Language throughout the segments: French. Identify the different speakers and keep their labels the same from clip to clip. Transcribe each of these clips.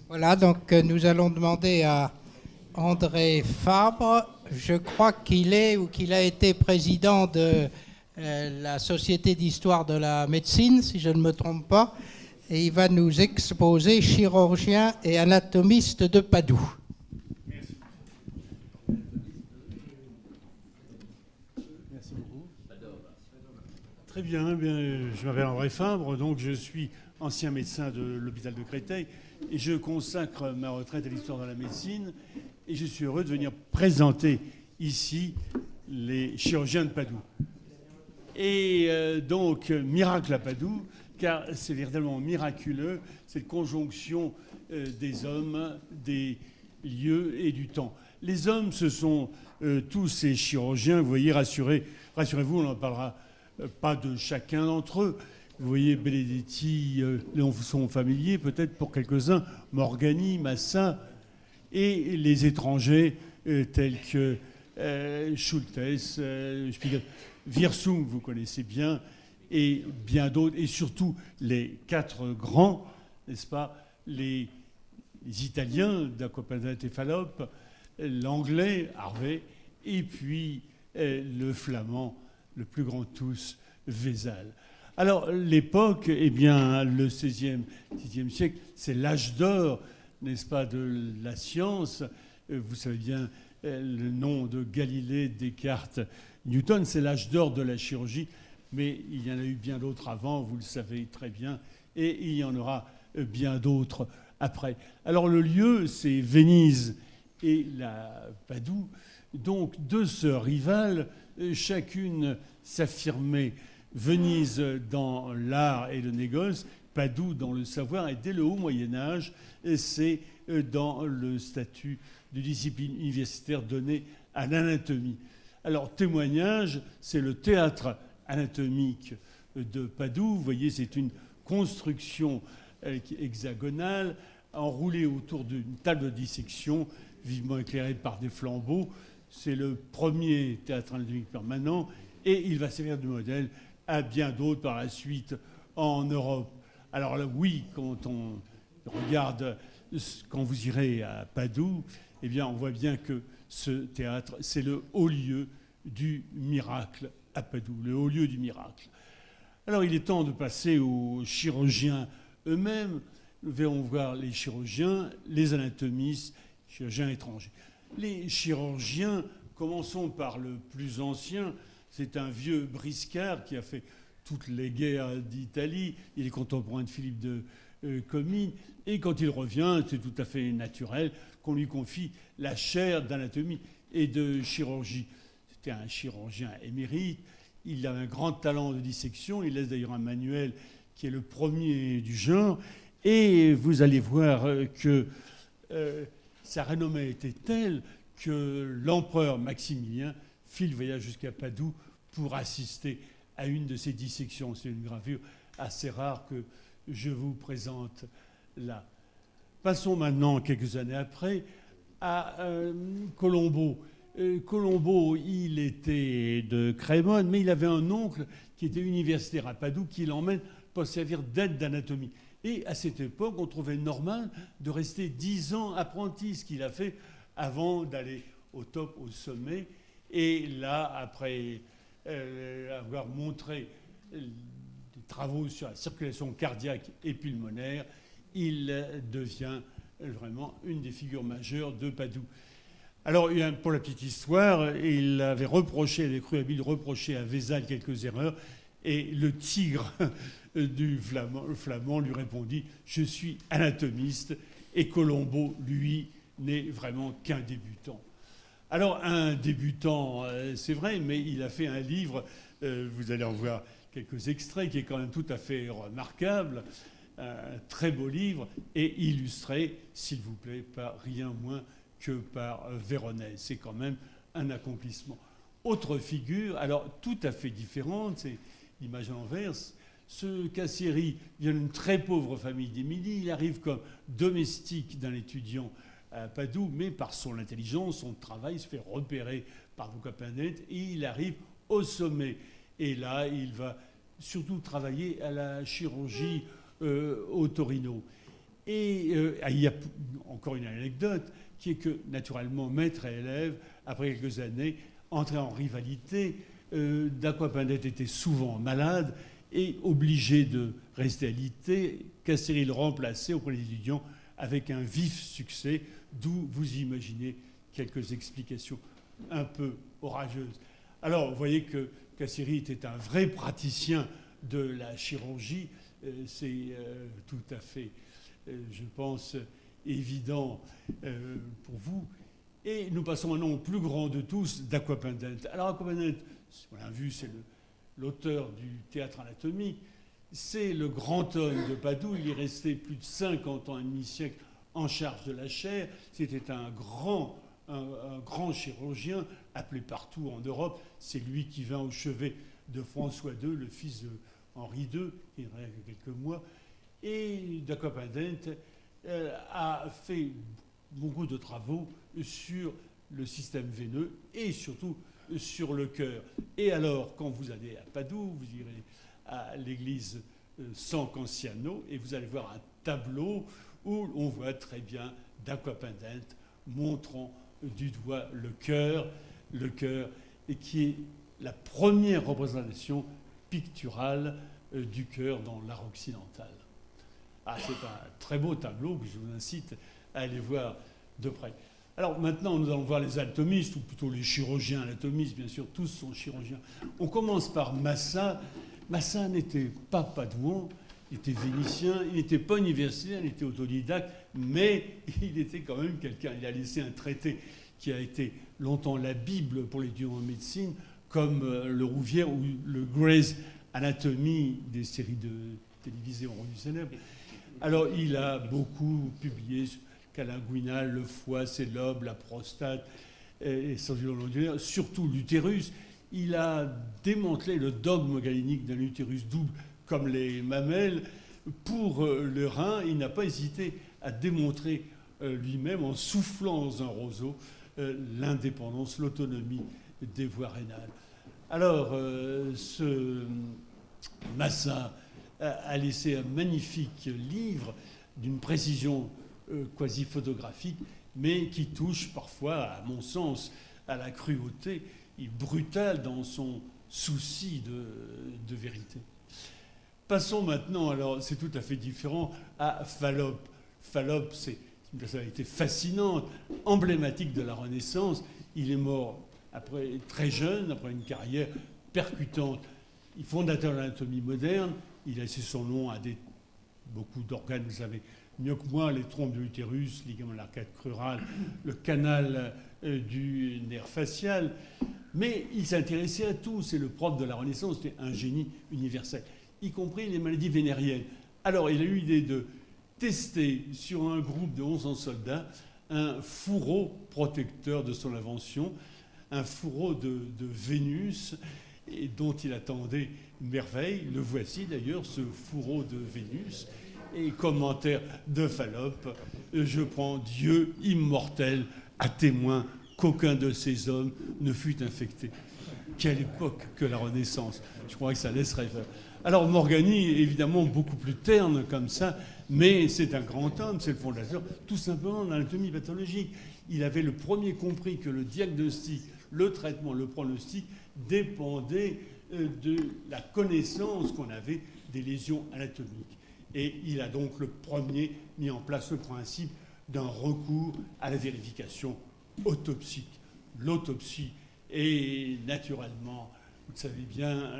Speaker 1: Voilà, donc nous allons demander à André Fabre. Je crois qu'il est ou qu'il a été président de la Société d'histoire de la médecine, si je ne me trompe pas, et il va nous exposer chirurgien et anatomiste de Padoue.
Speaker 2: Merci. Merci beaucoup. Très bien, je m'appelle André Fabre, donc je suis ancien médecin de l'hôpital de Créteil et je consacre ma retraite à l'histoire de la médecine et je suis heureux de venir présenter ici les chirurgiens de Padoue. Et donc, miracle à Padoue, car c'est véritablement miraculeux, cette conjonction des hommes, des lieux et du temps. Les hommes, ce sont tous ces chirurgiens, vous voyez, rassurez-vous, on n'en parlera pas de chacun d'entre eux. Vous voyez, Benedetti, sont familiers peut-être pour quelques-uns, Morgani, Massa, et les étrangers tels que Schultes, Spiegel, Wirsung, vous connaissez bien, et bien d'autres, et surtout les quatre grands, n'est-ce pas, les Italiens, d'Aquapana et Fallope, l'anglais, Harvey, et puis le flamand, le plus grand de tous, Vézal. Alors, l'époque, eh bien, le XVIe siècle, c'est l'âge d'or, n'est-ce pas, de la science. Vous savez bien le nom de Galilée, Descartes, Newton, c'est l'âge d'or de la chirurgie, mais il y en a eu bien d'autres avant, vous le savez très bien, et il y en aura bien d'autres après. Alors, le lieu, c'est Venise et la Padoue, donc deux sœurs rivales, chacune s'affirmait. Venise dans l'art et le négoce, Padoue dans le savoir, et dès le haut Moyen-Âge, c'est dans le statut de discipline universitaire donné à l'anatomie. Alors, témoignage, c'est le théâtre anatomique de Padoue. Vous voyez, c'est une construction hexagonale enroulée autour d'une table de dissection, vivement éclairée par des flambeaux. C'est le premier théâtre anatomique permanent, et il va servir de modèle à bien d'autres par la suite en Europe. Alors là, oui, quand on regarde, quand vous irez à Padoue, eh bien, on voit bien que ce théâtre, c'est le haut lieu du miracle à Padoue, le haut lieu du miracle. Alors, il est temps de passer aux chirurgiens eux-mêmes. Nous verrons voir les chirurgiens, les anatomistes, chirurgiens étrangers. Les chirurgiens, commençons par le plus ancien. C'est un vieux briscard qui a fait toutes les guerres d'Italie. Il est contemporain de Philippe de Comines. Et quand il revient, c'est tout à fait naturel qu'on lui confie la chaire d'anatomie et de chirurgie. C'était un chirurgien émérite. Il a un grand talent de dissection. Il laisse d'ailleurs un manuel qui est le premier du genre. Et vous allez voir que sa renommée était telle que l'empereur Maximilien fit le voyage jusqu'à Padoue pour assister à une de ces dissections. C'est une gravure assez rare que je vous présente là. Passons maintenant, quelques années après, à Colombo. Colombo, il était de Crémone, mais il avait un oncle qui était universitaire à Padoue qui l'emmène pour servir d'aide d'anatomie. Et à cette époque, on trouvait normal de rester 10 ans apprenti, ce qu'il a fait avant d'aller au top, au sommet. Et là, après avoir montré des travaux sur la circulation cardiaque et pulmonaire, il devient vraiment une des figures majeures de Padoue. Alors, pour la petite histoire, il avait cru habile de reprocher à Vézal quelques erreurs, et le tigre du flamand lui répondit « Je suis anatomiste », et Colombo, lui, n'est vraiment qu'un débutant. Alors, un débutant, c'est vrai, mais il a fait un livre, vous allez en voir quelques extraits, qui est quand même tout à fait remarquable, un très beau livre, et illustré, s'il vous plaît, par rien moins que par Véronèse. C'est quand même un accomplissement. Autre figure, alors tout à fait différente, c'est l'image à l'envers. Ce Cassieri vient d'une très pauvre famille d'Émilie. Il arrive comme domestique d'un étudiant à Padoue, mais par son intelligence, son travail, il se fait repérer par Vukapinet et il arrive au sommet. Et là, il va surtout travailler à la chirurgie au Torino. Et il y a encore une anecdote qui est que, naturellement, maître et élève, après quelques années, entraient en rivalité. D'Aquapendente était souvent malade et obligé de rester alité. Casséry le remplaçait auprès des étudiants avec un vif succès, d'où vous imaginez quelques explications un peu orageuses. Alors, vous voyez que Casséry était un vrai praticien de la chirurgie. C'est tout à fait, je pense, évident pour vous. Et nous passons maintenant au plus grand de tous, d'Aquapendente. Alors, Aquapendente, on l'a vu, c'est l'auteur du théâtre anatomique. C'est le grand homme de Padoue. Il est resté plus de 50 ans, un demi-siècle, en charge de la chair. C'était un grand chirurgien, appelé partout en Europe. C'est lui qui vint au chevet de François II, le fils de Henri II, il y a quelques mois. Et d'Aquapendente a fait beaucoup de travaux sur le système veineux et surtout sur le cœur. Et alors, quand vous allez à Padoue, vous irez à l'église San Canciano et vous allez voir un tableau où on voit très bien d'Aquapendente montrant du doigt le cœur, et qui est la première représentation picturale du cœur dans l'art occidental. Ah, c'est un très beau tableau que je vous incite à aller voir de près. Alors maintenant, nous allons voir les anatomistes, ou plutôt les chirurgiens anatomistes, bien sûr, tous sont chirurgiens. On commence par Massa. Massa n'était pas padouan, il était vénitien, il n'était pas universitaire, il était autodidacte, mais il était quand même quelqu'un. Il a laissé un traité qui a été longtemps la Bible pour les étudiants en médecine, comme le Rouvière ou le Grey's Anatomy des séries de télévisées rendues célèbres. Alors, il a beaucoup publié sur canal inguinal, le foie, ses lobes, la prostate, et sans violon, surtout l'utérus. Il a démantelé le dogme galénique d'un utérus double comme les mamelles. Pour le rein, il n'a pas hésité à démontrer lui-même, en soufflant dans un roseau, l'indépendance, l'autonomie des voies rénales. Alors, ce Massa a laissé un magnifique livre d'une précision quasi photographique, mais qui touche parfois, à mon sens, à la cruauté. Il est brutal dans son souci de vérité. Passons maintenant, alors c'est tout à fait différent, à Fallope. Fallope, c'est une personnalité fascinante, emblématique de la Renaissance. Il est mort très jeune, après une carrière percutante. Il est fondateur de l'anatomie moderne. Il a laissé son nom à beaucoup d'organes, vous savez mieux que moi, les trompes de l'utérus, ligament de l'arcade crurale, le canal du nerf facial. Mais il s'intéressait à tout. C'est le propre de la Renaissance, c'était un génie universel, y compris les maladies vénériennes. Alors, il a eu l'idée de tester sur un groupe de 1100 soldats un fourreau protecteur de son invention, un fourreau de Vénus, et dont il attendait une merveille. Le voici d'ailleurs, ce fourreau de Vénus. Et commentaire de Fallope, je prends Dieu immortel à témoin qu'aucun de ces hommes ne fut infecté. Quelle époque que la Renaissance. Je crois que ça laisse rêveur. Alors Morgani, évidemment, beaucoup plus terne comme ça, mais c'est un grand homme, c'est le fondateur, tout simplement, de l'anatomie pathologique. Il avait le premier compris que le diagnostic, le traitement, le pronostic dépendait de la connaissance qu'on avait des lésions anatomiques. Et il a donc le premier mis en place le principe d'un recours à la vérification autopsique. L'autopsie est naturellement, vous le savez bien,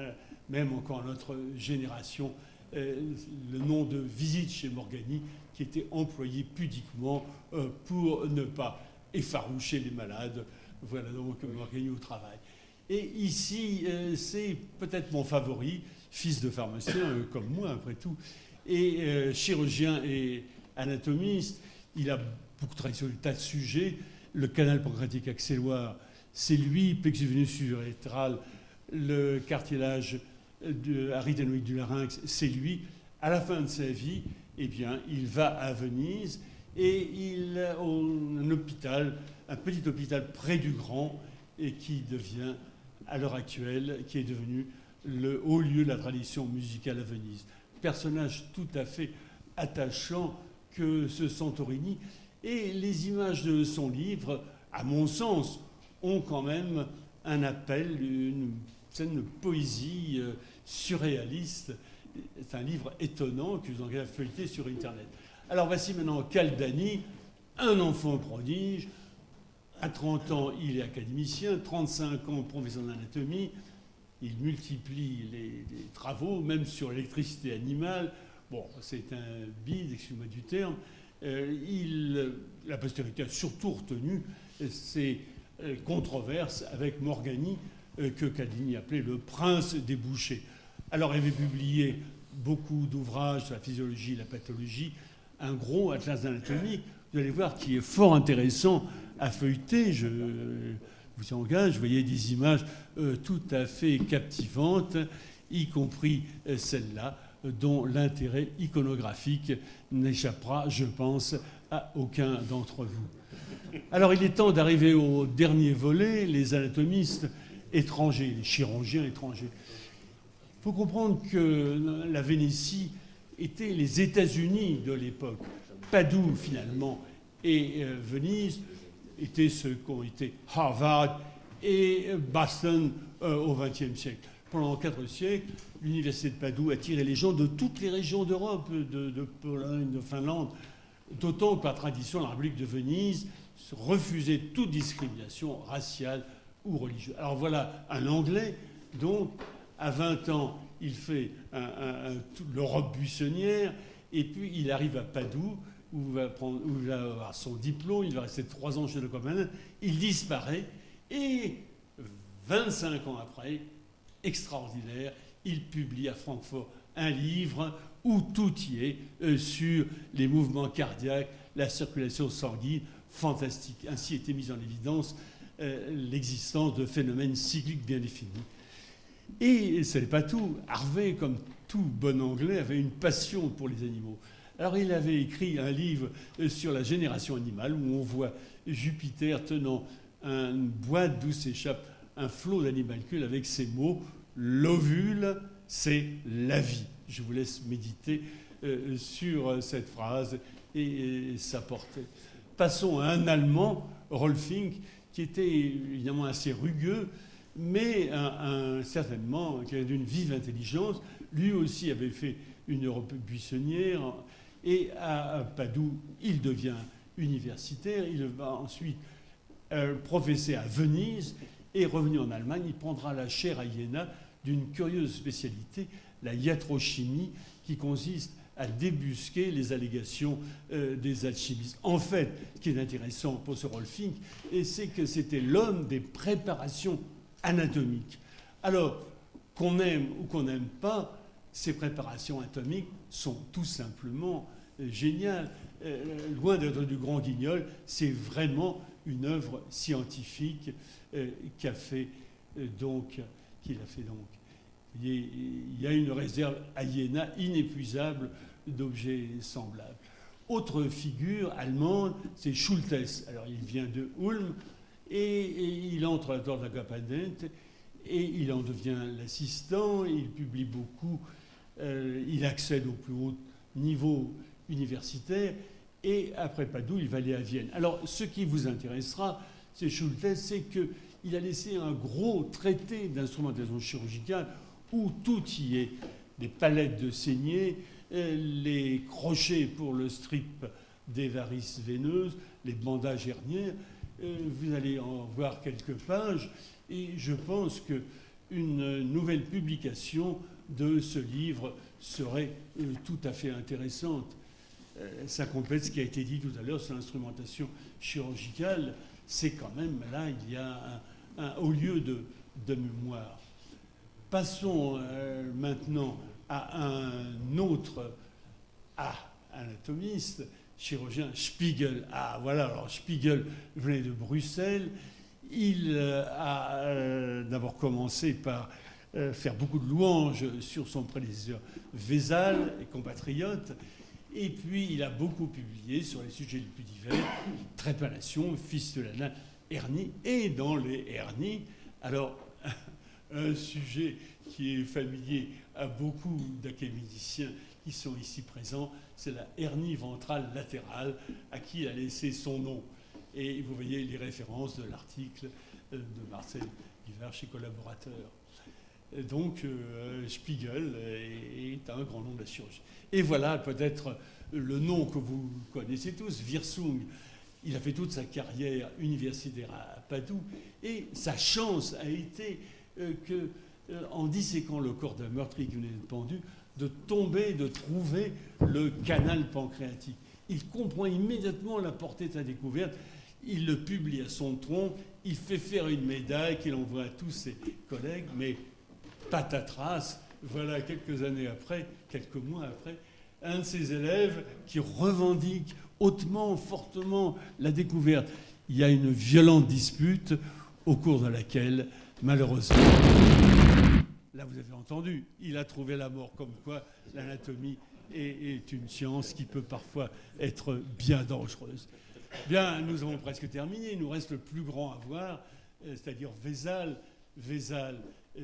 Speaker 2: même encore notre génération, le nom de visite chez Morgani qui était employé pudiquement pour ne pas effaroucher les malades. Voilà donc Morgani au travail. Et ici, c'est peut-être mon favori, fils de pharmacien, comme moi après tout, et chirurgien et anatomiste. Il a beaucoup travaillé sur des tas de sujets. Le canal pancréatique axelloire, c'est lui, plexus veineux urétral, le cartilage arythénoïde du larynx, c'est lui. À la fin de sa vie, eh bien, il va à Venise et il a un hôpital, un petit hôpital près du Grand, et qui devient, à l'heure actuelle, qui est devenu le haut lieu de la tradition musicale à Venise. Personnage tout à fait attachant que ce Santorini. Et les images de son livre, à mon sens, ont quand même un appel, une certaine poésie surréaliste. C'est un livre étonnant que je vous engage à feuilleter sur Internet. Alors voici maintenant Caldani, un enfant prodige. À 30 ans, il est académicien, 35 ans, professeur d'anatomie. Il multiplie les travaux, même sur l'électricité animale. Bon, c'est un bide, excusez-moi du terme. La postérité a surtout retenu ces controverses avec Morgani, que Caldini appelait le prince des bouchers. Alors, il avait publié beaucoup d'ouvrages sur la physiologie et la pathologie, un gros atlas d'anatomie, vous allez voir, qui est fort intéressant à feuilleter. Je vous engage, vous voyez des images tout à fait captivantes, y compris celle-là, dont l'intérêt iconographique n'échappera, je pense, à aucun d'entre vous. Alors il est temps d'arriver au dernier volet, les anatomistes étrangers, les chirurgiens étrangers. Il faut comprendre que la Vénétie était les États-Unis de l'époque. Padoue, finalement, et Venise étaient ce qu'ont été Harvard et Boston au XXe siècle. Pendant 4 siècles, l'université de Padoue attirait les gens de toutes les régions d'Europe, de Pologne, de Finlande, d'autant que par tradition, la République de Venise refusait toute discrimination raciale ou religieuse. Alors voilà un Anglais, donc à 20 ans, il fait l'Europe buissonnière, et puis il arrive à Padoue, où il va avoir son diplôme, il va rester 3 ans chez le Commandant, il disparaît, et 25 ans après, extraordinaire, il publie à Francfort un livre où tout y est sur les mouvements cardiaques, la circulation sanguine, fantastique. Ainsi était mise en évidence l'existence de phénomènes cycliques bien définis. Et ce n'est pas tout. Harvey, comme tout bon Anglais, avait une passion pour les animaux. Alors il avait écrit un livre sur la génération animale où on voit Jupiter tenant une boîte d'où s'échappe un flot d'animalcules avec ces mots « l'ovule, c'est la vie ». Je vous laisse méditer sur cette phrase et sa portée. Passons à un Allemand, Rolfing, qui était évidemment assez rugueux, mais certainement qui avait d'une vive intelligence. Lui aussi avait fait une Europe buissonnière, et à Padoue, il devient universitaire. Il va ensuite professer à Venise, et revenu en Allemagne, il prendra la chaire à Iéna d'une curieuse spécialité, la iatrochimie, qui consiste à débusquer les allégations des alchimistes. En fait, ce qui est intéressant pour ce Rolfing, c'est que c'était l'homme des préparations anatomiques. Alors, qu'on aime ou qu'on n'aime pas, ces préparations anatomiques sont tout simplement géniales. Loin d'être du grand guignol, c'est vraiment une œuvre scientifique qu'il a fait donc. Il y a une réserve à Iéna inépuisable d'objets semblables. Autre figure allemande, c'est Schultes. Alors il vient de Ulm et il entre à l'Ordre Independent et il en devient l'assistant. Il publie beaucoup, il accède au plus haut niveau universitaire et après Padoue, il va aller à Vienne. Alors ce qui vous intéressera, c'est Schultes, c'est qu'il a laissé un gros traité d'instrumentation chirurgicale où tout y est. Les palettes de saignée, les crochets pour le strip des varices veineuses, les bandages herniens. Vous allez en voir quelques pages et je pense qu'une nouvelle publication de ce livre serait tout à fait intéressante. Ça complète ce qui a été dit tout à l'heure sur l'instrumentation chirurgicale. C'est quand même, là, il y a un haut lieu de mémoire. Passons maintenant à un autre anatomiste, chirurgien, Spiegel. Ah voilà, alors Spiegel venait de Bruxelles. Il a d'abord commencé par faire beaucoup de louanges sur son prédécesseur Vézal et compatriote. Et puis il a beaucoup publié sur les sujets les plus divers, trépanation, fistule anale, hernie. Et dans les hernies, alors un sujet qui est familier à beaucoup d'académiciens qui sont ici présents. C'est la hernie ventrale latérale à qui il a laissé son nom. Et vous voyez les références de l'article de Marcel Guivert chez Collaborateurs. Donc, Spiegel est un grand nom de la chirurgie. Et voilà peut-être le nom que vous connaissez tous, Wirsung. Il a fait toute sa carrière universitaire à Padoue. Et sa chance a été en disséquant le corps d'un meurtrier qui venait d'être pendu, de trouver le canal pancréatique. Il comprend immédiatement la portée de sa découverte. Il le publie à son tronc. Il fait faire une médaille qu'il envoie à tous ses collègues. Mais patatras, voilà quelques années après, quelques mois après, un de ses élèves qui revendique hautement, fortement la découverte. Il y a une violente dispute au cours de laquelle, malheureusement, là vous avez entendu, il a trouvé la mort, comme quoi l'anatomie est une science qui peut parfois être bien dangereuse. Bien, nous avons presque terminé, il nous reste le plus grand à voir, c'est-à-dire Vézal. Vézal,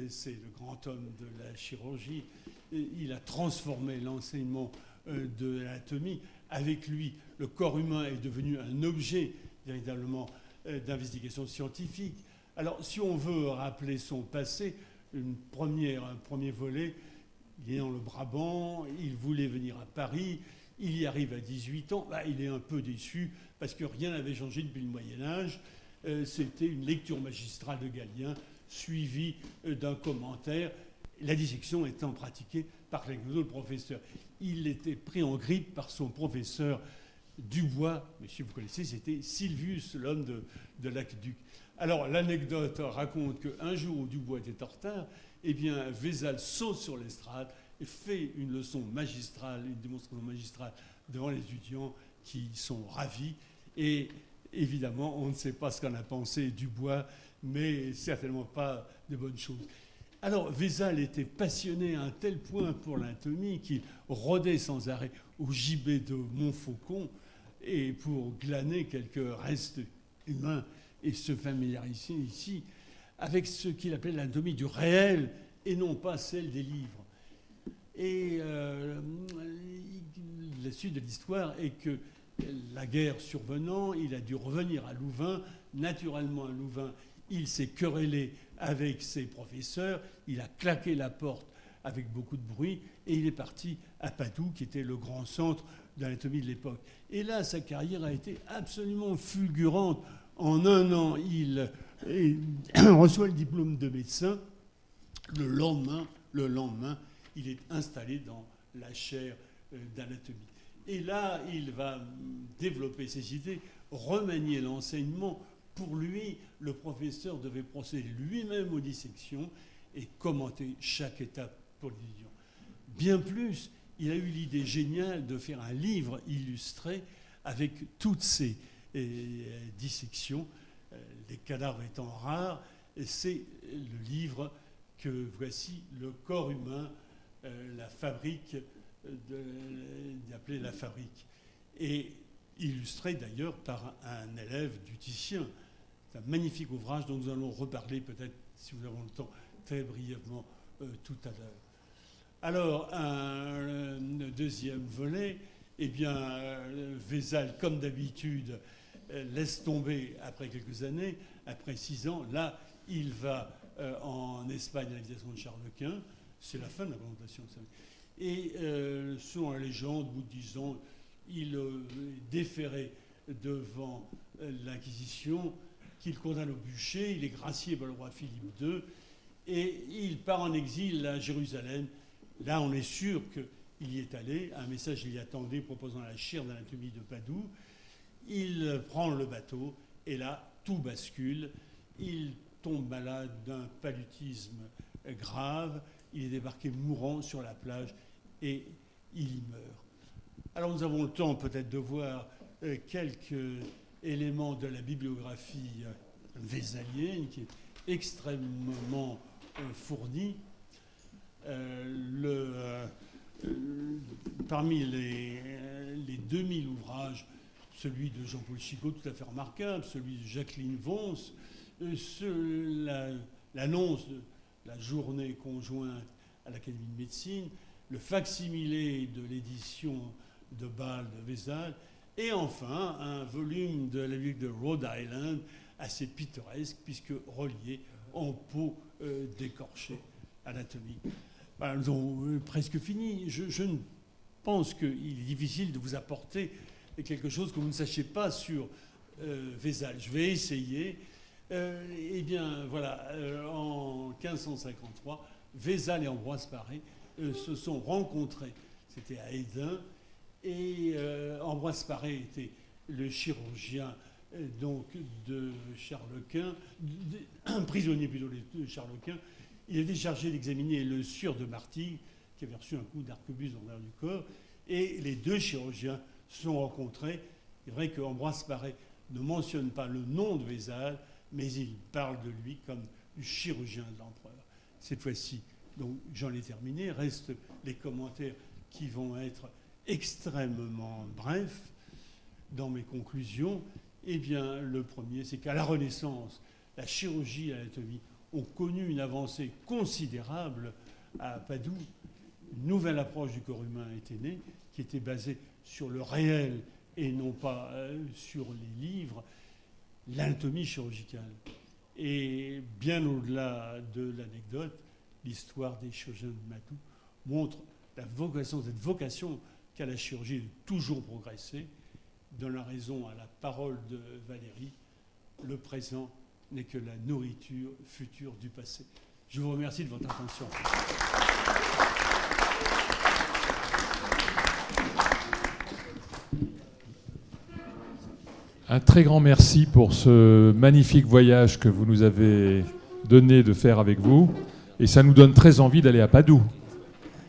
Speaker 2: c'est le grand homme de la chirurgie. Il a transformé l'enseignement de l'anatomie. Avec lui, le corps humain est devenu un objet véritablement d'investigation scientifique. Alors, si on veut rappeler son passé, un premier volet, il est dans le Brabant, il voulait venir à Paris, il y arrive à 18 ans, il est un peu déçu parce que rien n'avait changé depuis le Moyen-Âge. C'était une lecture magistrale de Galien, suivie d'un commentaire, la dissection étant pratiquée par le professeur. Il était pris en grippe par son professeur Dubois, mais si vous connaissez, c'était Sylvius, l'homme de l'aqueduc. Alors l'anecdote raconte qu'un jour où Dubois était en retard, eh bien Vézal saute sur l'estrade et fait une leçon magistrale, une démonstration magistrale devant les étudiants qui sont ravis. Et évidemment, on ne sait pas ce qu'en a pensé Dubois, mais certainement pas de bonnes choses. Alors, Vézal était passionné à un tel point pour l'anatomie qu'il rôdait sans arrêt au gibet de Montfaucon et pour glaner quelques restes humains et se familiariser ici avec ce qu'il appelait l'anatomie du réel et non pas celle des livres. Et la suite de l'histoire est que la guerre survenant, il a dû revenir à Louvain. Naturellement, à Louvain, il s'est querellé avec ses professeurs, il a claqué la porte avec beaucoup de bruit et il est parti à Padoue, qui était le grand centre d'anatomie de l'époque. Et là, sa carrière a été absolument fulgurante. En un an, il reçoit le diplôme de médecin. Le lendemain, il est installé dans la chaire d'anatomie. Et là, il va développer ses idées, remanier l'enseignement. Pour lui, le professeur devait procéder lui-même aux dissections et commenter chaque étape pour l'étudiant. Bien plus, il a eu l'idée géniale de faire un livre illustré avec toutes ces dissections, les cadavres étant rares. Et c'est le livre que voici, Le corps humain, la fabrique, appelé La Fabrique. Et illustré d'ailleurs par un élève du Titien. C'est un magnifique ouvrage dont nous allons reparler peut-être, si nous avons le temps, très brièvement tout à l'heure. Alors, un deuxième volet, eh bien, Vézal, comme d'habitude, laisse tomber après quelques années, après 6 ans. Là, il va en Espagne à l'invitation de Charles Quint. C'est la fin de la présentation. Et selon la légende, au bout de 10 ans, il est déféré devant l'Inquisition, qu'il condamne au bûcher. Il est gracié par le roi Philippe II et il part en exil à Jérusalem. Là, on est sûr qu'il y est allé. Un message l'y attendait proposant la chaire d'anatomie de Padoue. Il prend le bateau et là, tout bascule. Il tombe malade d'un paludisme grave. Il est débarqué mourant sur la plage et il y meurt. Alors nous avons le temps peut-être de voir quelques éléments de la bibliographie vézalienne qui est extrêmement fournie. Parmi les 2000 ouvrages, celui de Jean-Paul Chicot, tout à fait remarquable, celui de Jacqueline Vons, l'annonce de la journée conjointe à l'Académie de médecine, le facsimilé de l'édition de Bâle de Vézal, et enfin un volume de la bibliothèque de Rhode Island, assez pittoresque, puisque relié en peau d'écorché anatomique. Voilà, nous avons presque fini. Je ne pense qu'il est difficile de vous apporter quelque chose que vous ne sachiez pas sur Vézal. Je vais essayer. Eh bien, voilà, en 1553, Vézal et Ambroise Paré se sont rencontrés. C'était à Édin. Et Ambroise Paré était le chirurgien donc de Charles Quint, un prisonnier plutôt de Charles Quint. Il était chargé d'examiner le sieur de Martigues, qui avait reçu un coup d'arquebuse dans l'air du corps. Et les deux chirurgiens se sont rencontrés. C'est vrai qu'Ambroise Paré ne mentionne pas le nom de Vézal, mais il parle de lui comme du chirurgien de l'empereur. Cette fois-ci, donc j'en ai terminé. Restent les commentaires qui vont être extrêmement brefs dans mes conclusions. Eh bien, le premier, c'est qu'à la Renaissance, la chirurgie et l'anatomie ont connu une avancée considérable à Padoue. Une nouvelle approche du corps humain était née, qui était basée sur le réel et non pas sur les livres, l'anatomie chirurgicale. Et bien au-delà de l'anecdote, l'histoire des chirurgiens de Padoue montre cette vocation qu'a la chirurgie de toujours progresser. Donne la raison à la parole de Valérie, le présent n'est que la nourriture future du passé. Je vous remercie de votre attention.
Speaker 3: Un très grand merci pour ce magnifique voyage que vous nous avez donné de faire avec vous. Et ça nous donne très envie d'aller à Padoue.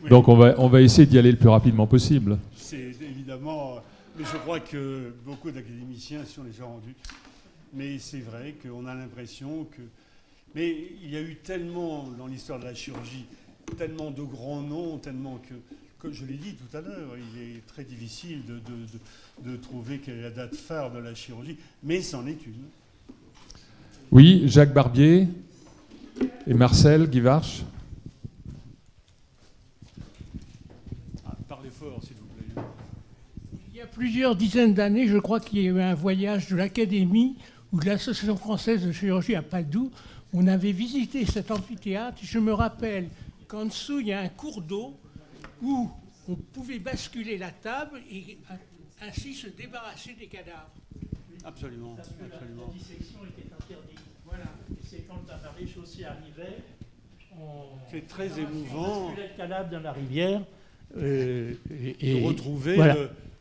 Speaker 3: Oui. Donc on va essayer d'y aller le plus rapidement possible.
Speaker 2: C'est évidemment... Mais je crois que beaucoup d'académiciens s'y sont déjà rendus. Mais c'est vrai qu'on a l'impression que... Mais il y a eu tellement, dans l'histoire de la chirurgie, tellement de grands noms, tellement que, comme je l'ai dit tout à l'heure, il est très difficile de trouver quelle est la date phare de la chirurgie. Mais c'en est une.
Speaker 3: Oui, Jacques Barbier et Marcel Guivarch.
Speaker 2: Parlez fort, s'il vous plaît.
Speaker 4: Il y a plusieurs dizaines d'années, je crois qu'il y a eu un voyage de l'Académie ou de l'Association française de chirurgie à Padoue. On avait visité cet amphithéâtre. Je me rappelle qu'en dessous, il y a un cours d'eau où on pouvait basculer la table et ainsi se débarrasser des cadavres.
Speaker 2: Absolument.
Speaker 5: La dissection était interdite. Voilà. Et c'est quand la rez-de-chaussée arrivait,
Speaker 2: c'est très émouvant.
Speaker 5: On basculait le cadavre dans la rivière.
Speaker 2: De retrouver
Speaker 5: voilà.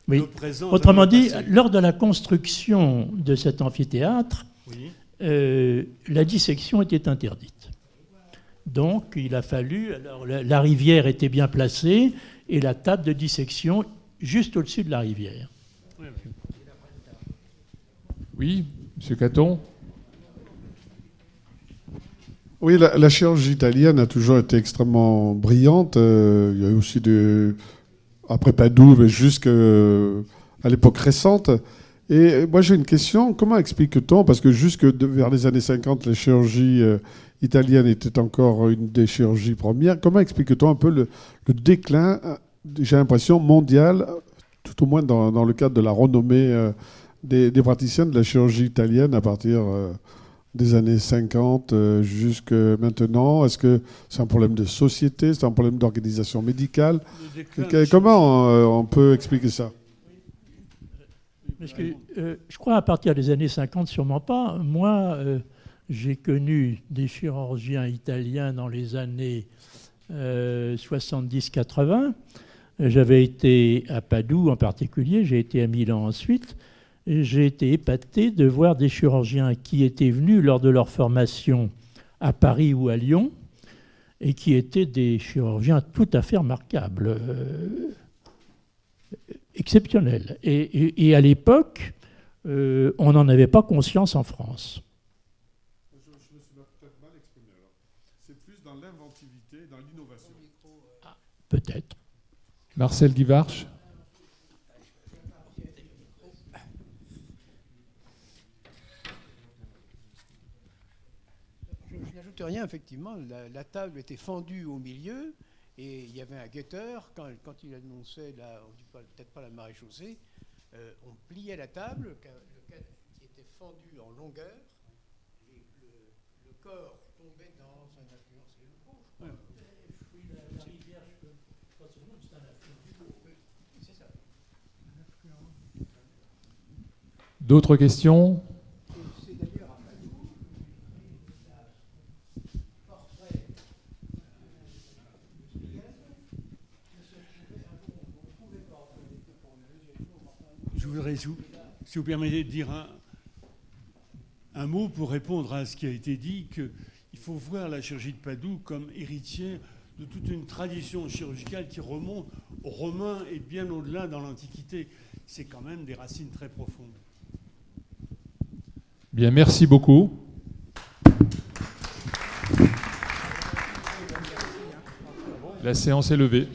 Speaker 2: le présent.
Speaker 5: Autrement dit, lors de la construction de cet amphithéâtre,
Speaker 2: oui.
Speaker 5: La dissection était interdite. Donc, il a fallu... Alors, la rivière était bien placée et la table de dissection juste au-dessus de la rivière.
Speaker 3: Oui, M. Caton.
Speaker 6: Oui, la chirurgie italienne a toujours été extrêmement brillante. Il y a eu aussi après Padoue, mais jusqu'à l'époque récente. Et moi, j'ai une question. Comment explique-t-on, parce que jusque vers les années 50, la chirurgie italienne était encore une des chirurgies premières, comment explique-t-on un peu le déclin, j'ai l'impression, mondial, tout au moins dans le cadre de la renommée des praticiens de la chirurgie italienne à partir des années 50 jusque maintenant? Est-ce que c'est un problème de société? C'est un problème d'organisation médicale? Comment on peut expliquer ça?
Speaker 5: Parce que, je crois à partir des années 50, sûrement pas. Moi, j'ai connu des chirurgiens italiens dans les années 70-80. J'avais été à Padoue en particulier, j'ai été à Milan ensuite. J'ai été épaté de voir des chirurgiens qui étaient venus lors de leur formation à Paris ou à Lyon et qui étaient des chirurgiens tout à fait remarquables. Exceptionnel. Et à l'époque, on n'en avait pas conscience en France.
Speaker 6: Je me suis peut-être mal exprimé alors. C'est plus dans l'inventivité, dans l'innovation.
Speaker 5: Ah, peut-être.
Speaker 3: Marcel Guivarch.
Speaker 7: Je n'ajoute rien, effectivement. La table était fendue au milieu Et il y avait un guetteur, quand il annonçait, on ne dit peut-être pas la maréchaussée, on pliait la table, le cadre qui était fendu en longueur, et le corps tombait dans un affluent. C'est le Pau, je crois. La rivière, je crois que c'est un affluent du Pau. Oui, c'est ça.
Speaker 3: D'autres questions?
Speaker 7: C'est d'ailleurs à Padoue, portrait de Spiegel, que se trouvait un jour, on ne trouvait pas, on était pour le deuxième jour.
Speaker 2: Je voudrais, si vous permettez, de dire un mot pour répondre à ce qui a été dit, qu'il faut voir la chirurgie de Padoue comme héritière de toute une tradition chirurgicale qui remonte aux Romains et bien au-delà dans l'Antiquité. C'est quand même des racines très profondes.
Speaker 3: Bien, merci beaucoup. La séance est levée.